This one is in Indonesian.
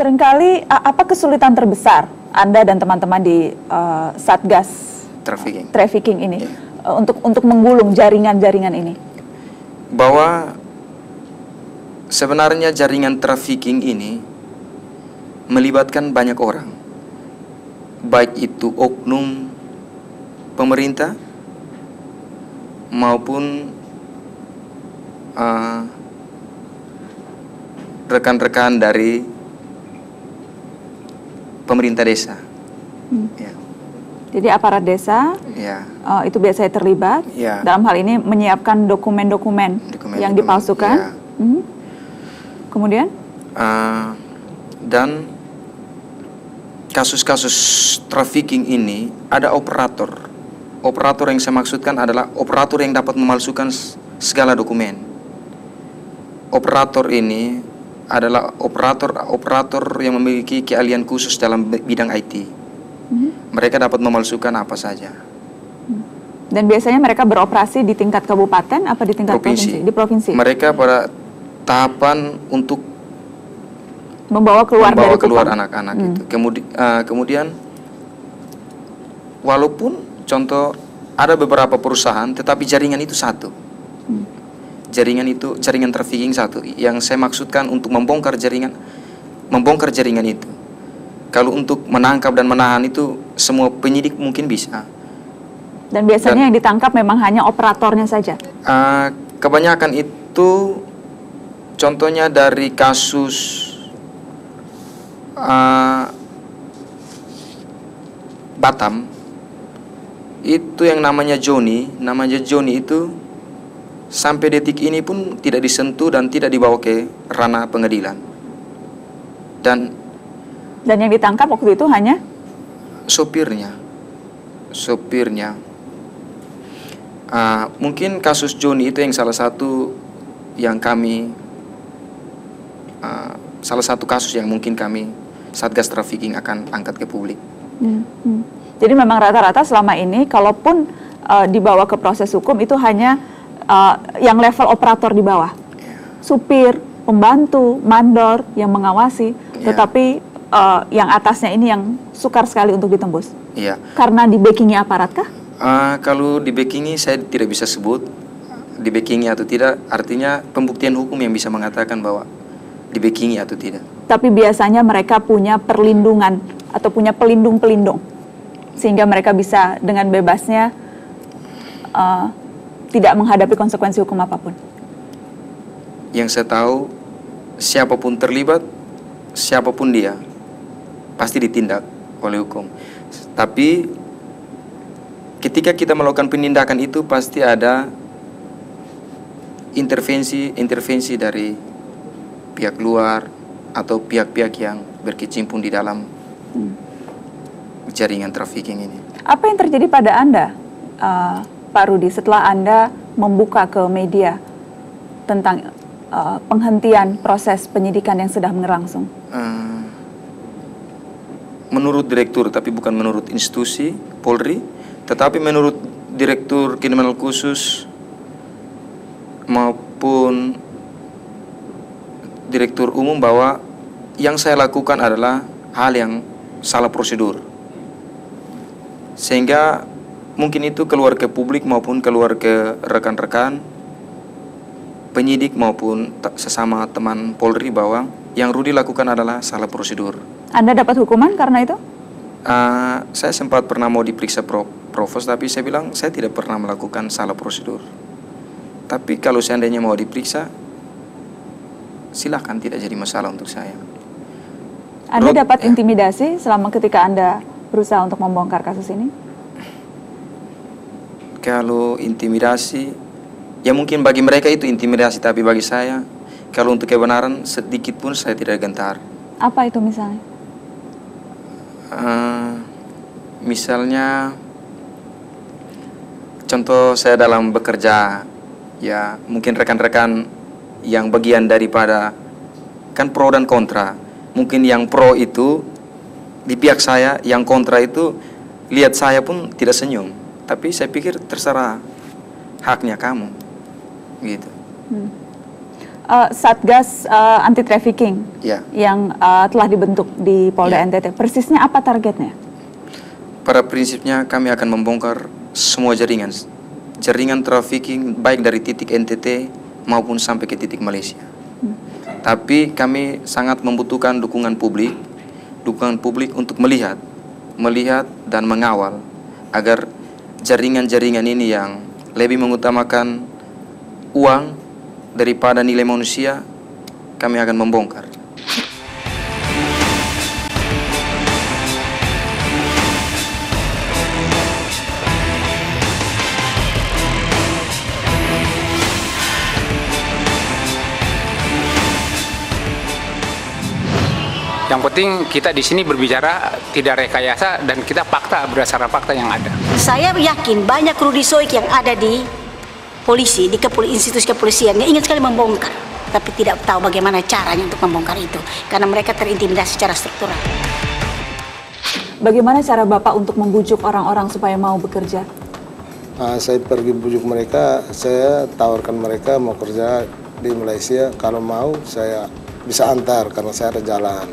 Seringkali apa kesulitan terbesar Anda dan teman-teman di Satgas Trafficking ini untuk menggulung jaringan-jaringan ini? Bahwa sebenarnya jaringan trafficking ini melibatkan banyak orang, baik itu oknum pemerintah maupun rekan-rekan dari pemerintah desa. Ya. Jadi aparat desa itu biasanya terlibat dalam hal ini menyiapkan dokumen-dokumen yang dipalsukan. Kemudian? Dan kasus-kasus trafficking ini ada operator. Operator yang saya maksudkan adalah operator yang dapat memalsukan segala dokumen. Operator ini adalah operator yang memiliki keahlian khusus dalam bidang IT. Mereka dapat memalsukan apa saja. Dan biasanya mereka beroperasi di tingkat kabupaten apa di tingkat provinsi? Di provinsi. Mereka pada tahapan untuk membawa keluar anak-anak itu. Kemudian walaupun contoh ada beberapa perusahaan tetapi jaringan itu satu. Jaringan trafficking satu. Yang saya maksudkan untuk membongkar jaringan itu. Kalau untuk menangkap dan menahan itu semua penyidik mungkin bisa. Dan biasanya yang ditangkap memang hanya operatornya saja. Kebanyakan itu contohnya dari kasus Batam itu yang namanya Joni itu sampai detik ini pun tidak disentuh dan tidak dibawa ke ranah pengadilan. Dan yang ditangkap waktu itu hanya sopirnya. Mungkin kasus Joni itu yang salah satu kasus yang mungkin kami Satgas Trafficking akan angkat ke publik. Jadi memang rata-rata selama ini kalaupun dibawa ke proses hukum itu hanya yang level operator di bawah, supir, pembantu, mandor yang mengawasi, tetapi yang atasnya ini yang sukar sekali untuk ditembus. Karena di backing-nya aparat kah? Kalau di backing-nya saya tidak bisa sebut di backing-nya atau tidak, artinya pembuktian hukum yang bisa mengatakan bahwa di backing-nya atau tidak. Tapi biasanya mereka punya perlindungan atau punya pelindung-pelindung sehingga mereka bisa dengan bebasnya tidak menghadapi konsekuensi hukum apapun. Yang saya tahu, siapapun terlibat, siapapun dia, pasti ditindak oleh hukum. Tapi ketika kita melakukan penindakan itu pasti ada intervensi dari pihak luar atau pihak-pihak yang berkecimpung di dalam jaringan trafficking ini. Apa yang terjadi pada Anda, Pak Rudi, setelah Anda membuka ke media tentang penghentian proses penyidikan yang sedang berlangsung? Menurut direktur, tapi bukan menurut institusi Polri, tetapi menurut Direktur Kriminal Khusus maupun Direktur Umum bahwa yang saya lakukan adalah hal yang salah prosedur. Sehingga mungkin itu keluar ke publik maupun keluar ke rekan-rekan penyidik maupun sesama teman Polri bahwa yang Rudi lakukan adalah salah prosedur. Anda dapat hukuman karena itu? Saya sempat pernah mau diperiksa provos, tapi saya bilang saya tidak pernah melakukan salah prosedur. Tapi kalau seandainya mau diperiksa, silakan, tidak jadi masalah untuk saya. Anda dapat intimidasi selama ketika Anda berusaha untuk membongkar kasus ini? Kalau intimidasi, ya mungkin bagi mereka itu intimidasi, tapi bagi saya, kalau untuk kebenaran sedikit pun saya tidak gentar. Apa itu misalnya? Misalnya, contoh saya dalam bekerja, ya mungkin rekan-rekan yang bagian daripada, kan pro dan kontra. Mungkin yang pro itu di pihak saya, yang kontra itu lihat saya pun tidak senyum. Tapi saya pikir terserah, haknya kamu, gitu. Satgas anti trafficking Ya. yang telah dibentuk di Polda Ya. NTT. Persisnya apa targetnya? Pada prinsipnya kami akan membongkar semua jaringan trafficking baik dari titik NTT maupun sampai ke titik Malaysia. Tapi kami sangat membutuhkan dukungan publik untuk melihat dan mengawal agar jaringan-jaringan ini yang lebih mengutamakan uang daripada nilai manusia, kami akan membongkar. Yang penting kita di sini berbicara tidak rekayasa dan kita fakta berdasarkan fakta yang ada. Saya yakin banyak rudi soik yang ada di polisi, di institusi kepolisian yang ingin sekali membongkar, tapi tidak tahu bagaimana caranya untuk membongkar itu karena mereka terintimidasi secara struktural. Bagaimana cara Bapak untuk membujuk orang-orang supaya mau bekerja? Saya pergi bujuk mereka, saya tawarkan mereka mau kerja di Malaysia, kalau mau saya bisa antar karena saya ada jalan.